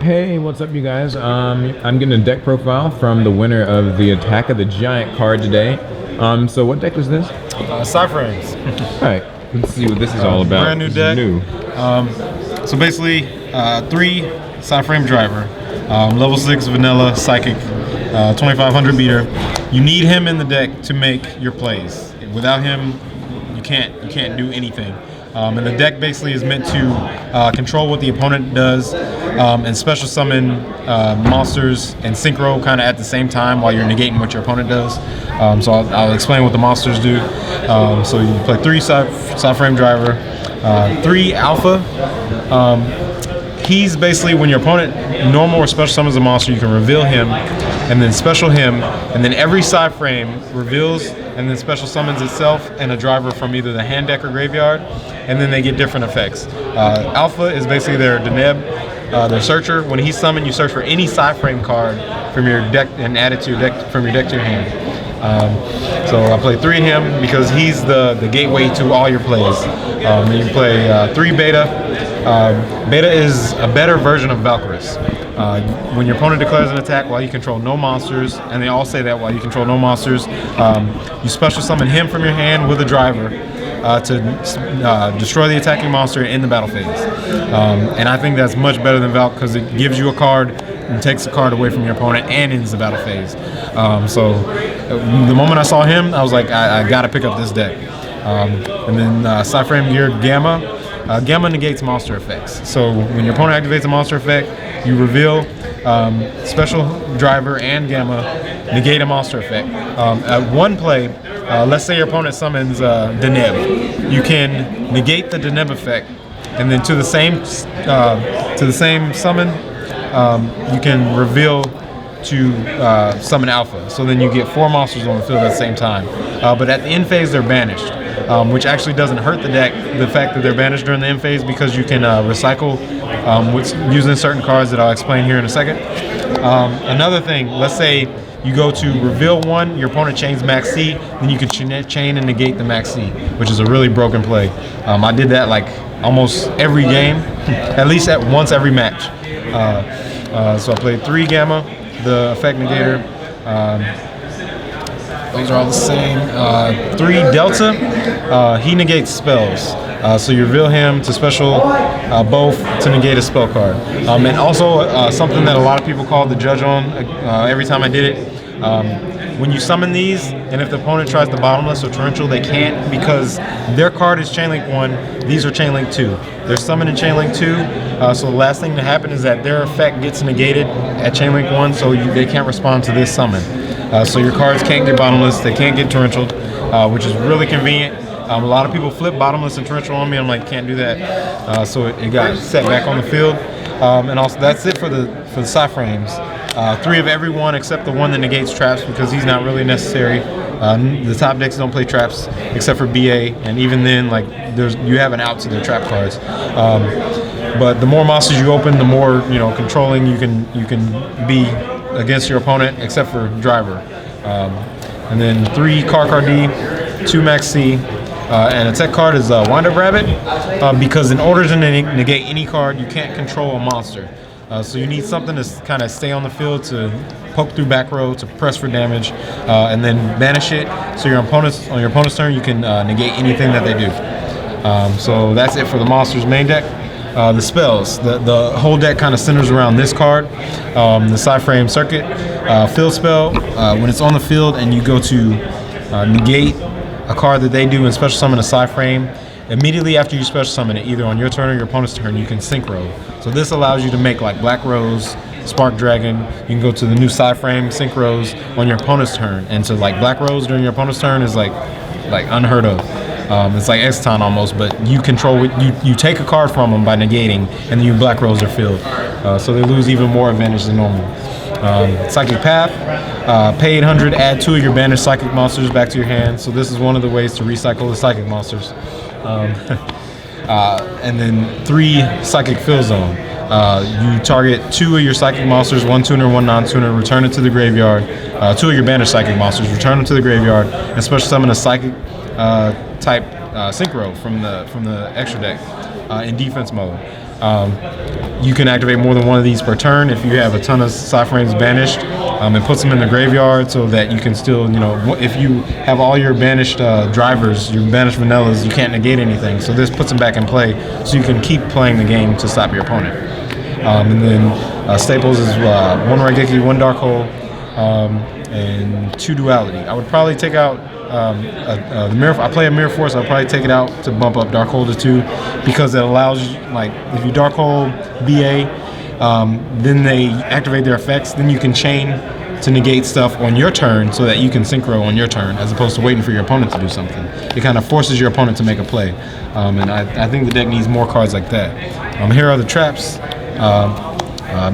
Hey, what's up, you guys? I'm getting a deck profile from the winner of the Attack of the Giant card today. So what deck was this? PSY-Frames. All right, let's see what this is all about. Brand new deck. So basically, 3 PSY-Frame driver, level 6 vanilla psychic, 2500 beater. You need him in the deck to make your plays. Without him, you can't do anything. And the deck basically is meant to control what the opponent does and special summon monsters and synchro kind of at the same time while you're negating what your opponent does. So I'll explain what the monsters do. So you play 3 PSY-Frame driver, 3 alpha. He's basically when your opponent normal or special summons a monster, you can reveal him and then special him, and then every PSY-Frame reveals and then special summons itself and a driver from either the hand deck or graveyard, and then they get different effects. Alpha is basically their Deneb, their searcher. When he's summoned, you search for any PSY-Frame card from your deck and add it to your deck from your deck to your hand. So I play 3 him because he's the gateway to all your plays. You play 3 beta. Beta is a better version of Valkyris. When your opponent declares an attack while you control no monsters, and they all say that while you control no monsters, you special summon him from your hand with a driver to destroy the attacking monster in the battle phase. And I think that's much better than Valk because it gives you a card and takes a card away from your opponent and ends the battle phase. So the moment I saw him, I was like, I gotta pick up this deck. And then PSY-Frame gear Gamma. Gamma negates monster effects. So when your opponent activates a monster effect, you reveal special driver and Gamma negate a monster effect. At one play, let's say your opponent summons Deneb. You can negate the Deneb effect, and then to the same summon, you can reveal to summon Alpha. So then you get 4 monsters on the field at the same time. But at the end phase, they're banished. Which actually doesn't hurt the deck, the fact that they're banished during the end phase, because you can recycle using certain cards that I'll explain here in a second. Another thing, let's say you go to reveal 1, your opponent chains max C, then you can chain and negate the max C, which is a really broken play. I did that like almost every game, at least at once every match. So I played 3 Gamma, the effect negator. Those are all the same. 3 Delta, he negates spells. So you reveal him to special both to negate a spell card. And also something that a lot of people call the judge on every time I did it. When you summon these, and if the opponent tries the bottomless or torrential, they can't because their card is Chainlink 1, these are Chainlink 2. They're summoned in Chainlink 2, so the last thing to happen is that their effect gets negated at Chainlink 1, so they can't respond to this summon. So your cards can't get bottomless, they can't get torrential, which is really convenient. A lot of people flip bottomless and torrential on me. I'm like, can't do that. So it got set back on the field. And also that's it for the PSY-Frames. 3 of every one except the one that negates traps because he's not really necessary. The top decks don't play traps except for BA, and even then, like you have an out to their trap cards. But the more monsters you open, the more controlling you can be against your opponent, except for driver. And then 3 card D, 2 max C, and a tech card is Wind Up Rabbit, because in order to negate any card, you can't control a monster. So you need something to kind of stay on the field to poke through back row, to press for damage, and then banish it. So on your opponent's turn, you can negate anything that they do. So that's it for the monsters main deck. The spells, the whole deck kind of centers around this card, the PSY-Frame Circuit. Field spell, when it's on the field and you go to negate a card that they do and special summon a PSY-Frame, immediately after you special summon it, either on your turn or your opponent's turn, you can synchro. So this allows you to make like Black Rose, Spark Dragon. You can go to the new PSY-Frame synchros on your opponent's turn, and so like Black Rose during your opponent's turn is like unheard of. It's like Exton almost, but you control it. You take a card from them by negating, and then you Black Rose their field. So they lose even more advantage than normal. Psychic Path, pay 800, add 2 of your banished psychic monsters back to your hand. So this is one of the ways to recycle the psychic monsters. And then 3 Psychic Fill Zone. You target 2 of your psychic monsters, 1 tuner, 1 non-tuner, return it to the graveyard. 2 of your banished psychic monsters, return them to the graveyard, and special summon a psychic type synchro from the extra deck in defense mode. You can activate more than one of these per turn if you have a ton of PSY-Frames banished. It puts them in the graveyard so that you can still, if you have all your banished drivers, your banished vanillas, you can't negate anything. So this puts them back in play so you can keep playing the game to stop your opponent. And then staples is 1 Raigeki, 1 Dark Hole, and 2 Duality. I would probably take out the Mirror. I play a Mirror Force. I'll probably take it out to bump up Dark Hole to 2 because it allows you, like, if you Dark Hole BA, then they activate their effects. Then you can chain to negate stuff on your turn so that you can synchro on your turn as opposed to waiting for your opponent to do something. It kind of forces your opponent to make a play, and I think the deck needs more cards like that. Here are the traps: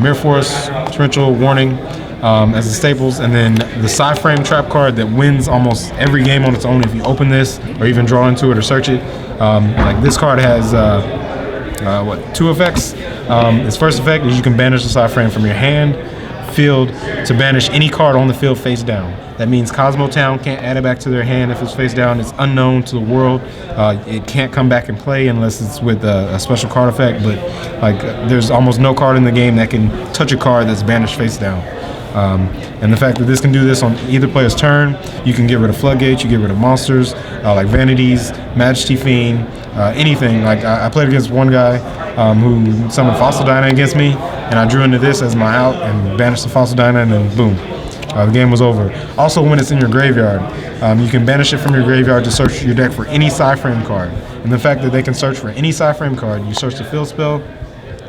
Mirror Force, Torrential, Warning. As the staples, and then the PSY-Frame trap card that wins almost every game on its own if you open this or even draw into it or search it. Like this card has 2 effects. Its first effect is you can banish the PSY-Frame from your hand, field, to banish any card on the field face down. That means Cosmo Town can't add it back to their hand if it's face down. It's unknown to the world. It can't come back and play unless it's with a special card effect, but like there's almost no card in the game that can touch a card that's banished face down. And the fact that this can do this on either player's turn, you can get rid of Floodgates, you get rid of monsters like Vanities, Majesty Fiend, anything. Like I played against one guy who summoned Fossil Dyna against me, and I drew into this as my out and banished the Fossil Dyna, and then boom, the game was over. Also, when it's in your graveyard, you can banish it from your graveyard to search your deck for any PSY-Frame card. And the fact that they can search for any PSY-Frame card, you search the field spell,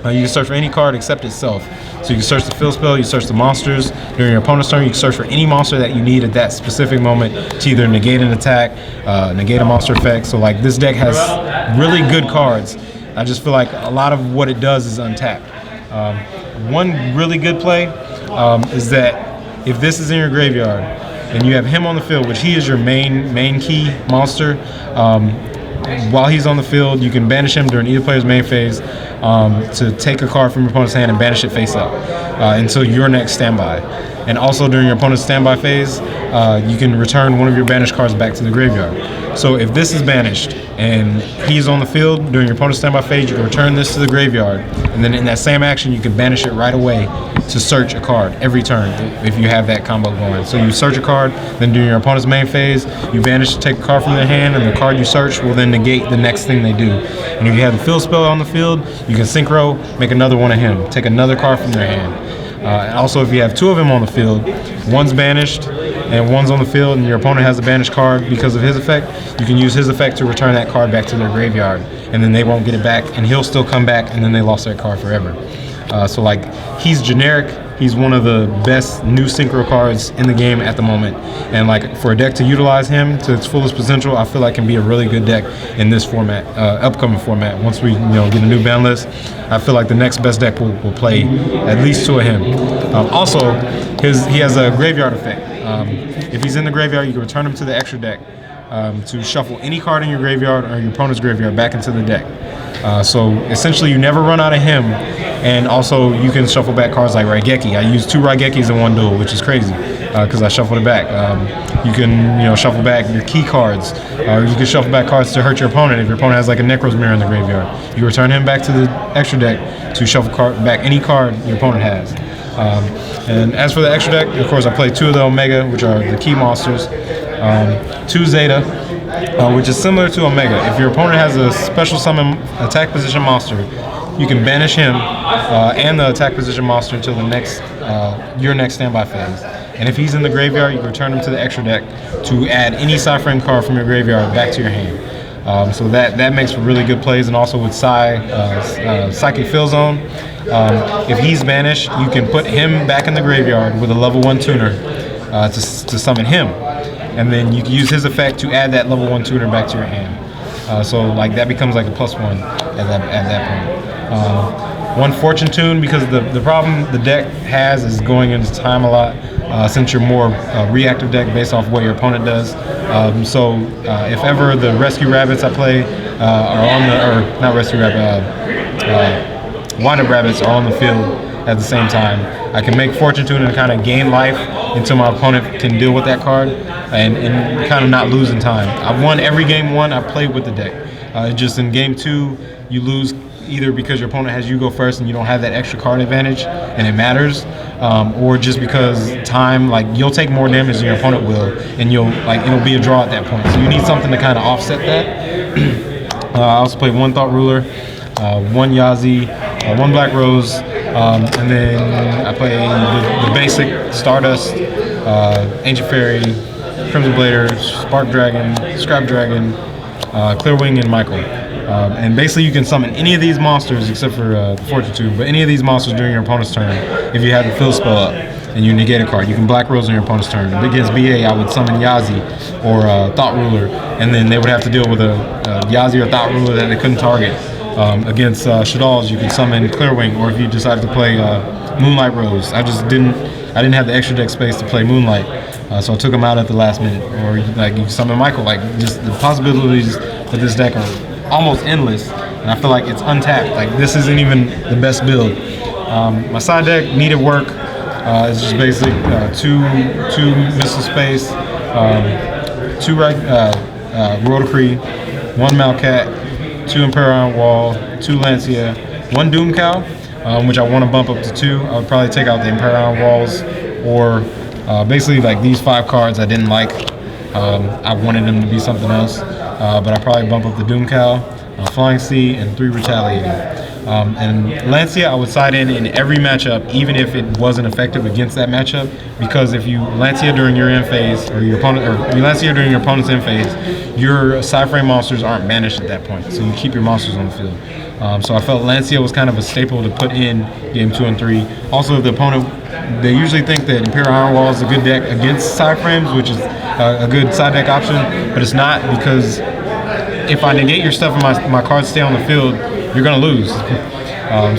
you can search for any card except itself. So you can search the field spell, you search the monsters. During your opponent's turn, you can search for any monster that you need at that specific moment to either negate an attack, negate a monster effect. So like this deck has really good cards. I just feel like a lot of what it does is untapped. One really good play is that if this is in your graveyard and you have him on the field, which he is your main key monster, while he's on the field, you can banish him during either player's main phase to take a card from your opponent's hand and banish it face up until your next standby. And also during your opponent's standby phase, you can return one of your banished cards back to the graveyard. So if this is banished and he's on the field during your opponent's standby phase, you can return this to the graveyard, and then in that same action, you can banish it right away to search a card every turn if you have that combo going. So you search a card, then during your opponent's main phase, you banish to take a card from their hand, and the card you search will then negate the next thing they do. And if you have the field spell on the field, you can synchro, make another one of him, take another card from their hand. Also, if you have 2 of them on the field, one's banished and one's on the field, and your opponent has a banished card because of his effect, you can use his effect to return that card back to their graveyard, and then they won't get it back, and he'll still come back, and then they lost their card forever. So like, he's generic. He's one of the best new synchro cards in the game at the moment, and like for a deck to utilize him to its fullest potential, I feel like can be a really good deck in this format, upcoming format. Once we get a new ban list, I feel like the next best deck will play at least 2 of him. Also, he has a graveyard effect. If he's in the graveyard, you can return him to the extra deck to shuffle any card in your graveyard or your opponent's graveyard back into the deck. So essentially, you never run out of him, and also you can shuffle back cards like Raigeki. I used 2 Raigekis in one duel, which is crazy because I shuffled it back. You can shuffle back your key cards, or you can shuffle back cards to hurt your opponent. If your opponent has like a Necro's Mirror in the graveyard, you return him back to the extra deck to shuffle back any card your opponent has. And as for the extra deck, of course, I play 2 of the Omega, which are the key monsters, 2 Zeta, which is similar to Omega. If your opponent has a special summon attack position monster, you can banish him and the attack position monster until the next your next standby phase. And if he's in the graveyard, you can return him to the extra deck to add any PSY-Frame card from your graveyard back to your hand. So that makes for really good plays. And also with Psychic Fill Zone, if he's banished, you can put him back in the graveyard with a level 1 tuner to summon him. And then you can use his effect to add that level 1 tuner back to your hand. So like that becomes like a +1 at that point. 1 Fortune Tune, because the problem the deck has is going into time a lot, since you're more reactive deck based off what your opponent does. So if ever the Rescue Rabbits I play are on the, or not Rescue Rabbit, Wind-Up Rabbits are on the field at the same time, I can make Fortune Tune and kind of gain life until my opponent can deal with that card and kind of not losing time. I've won every game 1 I played with the deck. Just in game 2, you lose either because your opponent has you go first and you don't have that extra card advantage and it matters, or just because time, like you'll take more damage than your opponent will, and it'll be a draw at that point. So you need something to kind of offset that. I also played one Thought Ruler, one Yazi, one Black Rose, and then I played the basic Stardust, Ancient Fairy, Crimson Blader, Spark Dragon, Scrap Dragon, Clear Wing, and Michael. And basically you can summon any of these monsters except for Fortitude, but any of these monsters during your opponent's turn if you have the field spell up and you negate a card. You can Black Rose on your opponent's turn. Against BA, I would summon Yazi or Thought Ruler, and then they would have to deal with a Yazi or Thought Ruler that they couldn't target. Against Shadal's, you could summon Clearwing, or if you decided to play Moonlight Rose. I didn't have the extra deck space to play Moonlight, so I took him out at the last minute. Or like you summon Michael. Like just the possibilities with this deck are almost endless, and I feel like it's untapped. Like this isn't even the best build. My side deck needed work. It's just basic two Missile Space, two Rodocree, one Malcat, two Imperial Wall, two Lancia, one Doom Cow, which I want to bump up to 2. I would probably take out the Imperial Walls, or basically like these 5 cards I didn't like. I wanted them to be something else, but I probably bump up the Doom Cow, Flying Sea, and 3 Retaliating. And Lancia I would side in every matchup, even if it wasn't effective against that matchup, because if you Lancia during your end phase, or your opponent, or you Lancia during your opponent's end phase, your PSY-Frame monsters aren't banished at that point, so you keep your monsters on the field. So I felt Lancia was kind of a staple to put in game 2 and 3. Also, the opponent, they usually think that Imperial Iron Wall is a good deck against PSY-Frames, which is a good side deck option, but it's not, because if I negate your stuff and my cards stay on the field, you're gonna lose.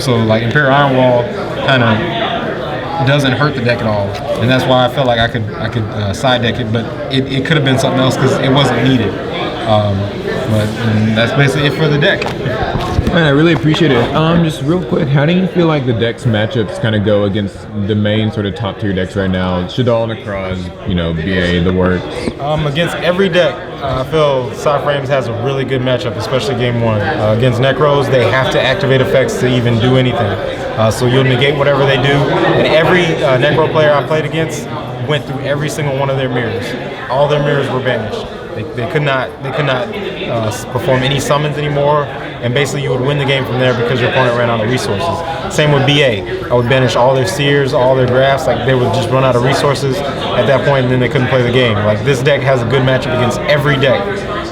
So like Imperial Iron Wall kind of doesn't hurt the deck at all, and that's why I felt like I could side deck it, but it could have been something else because it wasn't needed. But that's basically it for the deck. Man, I really appreciate it. Just real quick, how do you feel like the deck's matchups kind of go against the main sort of top tier decks right now? Shadal, Necroz, BA, the works. Against every deck, I feel PSY-Frames has a really good matchup, especially game 1. Against Necros, they have to activate effects to even do anything. So you'll negate whatever they do. And every Necro player I played against went through every single one of their mirrors. All their mirrors were banished. They could not perform any summons anymore, and basically you would win the game from there because your opponent ran out of resources. Same with BA. I would banish all their seers, all their graphs. Like they would just run out of resources at that point, and then they couldn't play the game. Like this deck has a good matchup against every deck.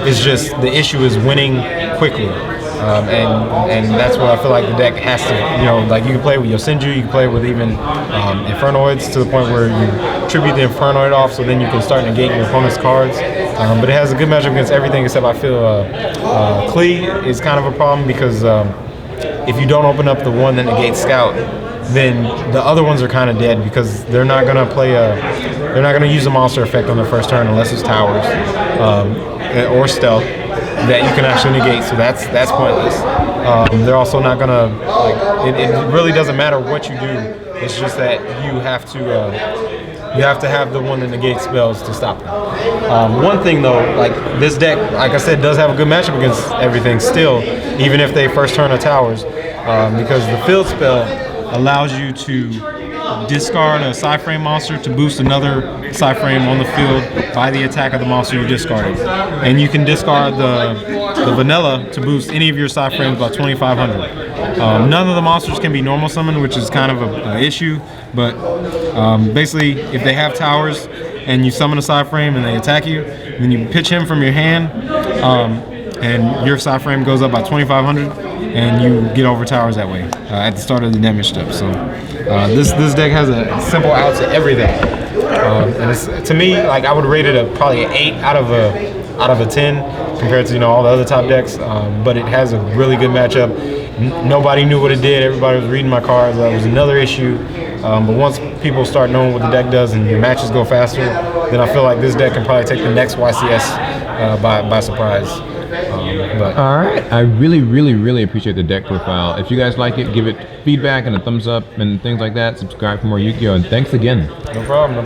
It's just the issue is winning quickly. And that's what I feel like the deck has to, like you can play with Yosenju, you can play with even Infernoids to the point where you tribute the Infernoid off, so then you can start negating your opponent's cards. But it has a good matchup against everything, except I feel Klee is kind of a problem because if you don't open up the one that negates Scout, then the other ones are kind of dead because they're not gonna they're not gonna use a monster effect on their first turn unless it's Towers or Stealth that you can actually negate, so that's pointless. They're also not gonna it really doesn't matter what you do. It's just that you have to have the one that negates spells to stop them. One thing though, like this deck, like I said, does have a good matchup against everything still, even if they first turn a Towers, because the field spell allows you to discard a PSY-Frame monster to boost another PSY-Frame on the field by the attack of the monster you discarded. And you can discard the vanilla to boost any of your PSY-Frames by 2,500. None of the monsters can be normal summoned, which is kind of an issue, but basically if they have Towers and you summon a PSY-Frame and they attack you, then you pitch him from your hand, and your PSY-Frame goes up by 2,500, and you get over Towers that way at the start of the damage step. So this deck has a simple out to everything, and it's, to me, like I would rate it probably an 8 out of a 10 compared to all the other top decks. But it has a really good matchup. Nobody knew what it did. Everybody was reading my cards. That was another issue. But once people start knowing what the deck does and your matches go faster, then I feel like this deck can probably take the next YCS by surprise. All right, I really appreciate the deck profile. If you guys like it, give it feedback and a thumbs up and things like that. Subscribe for more Yu-Gi-Oh! And thanks again. No problem.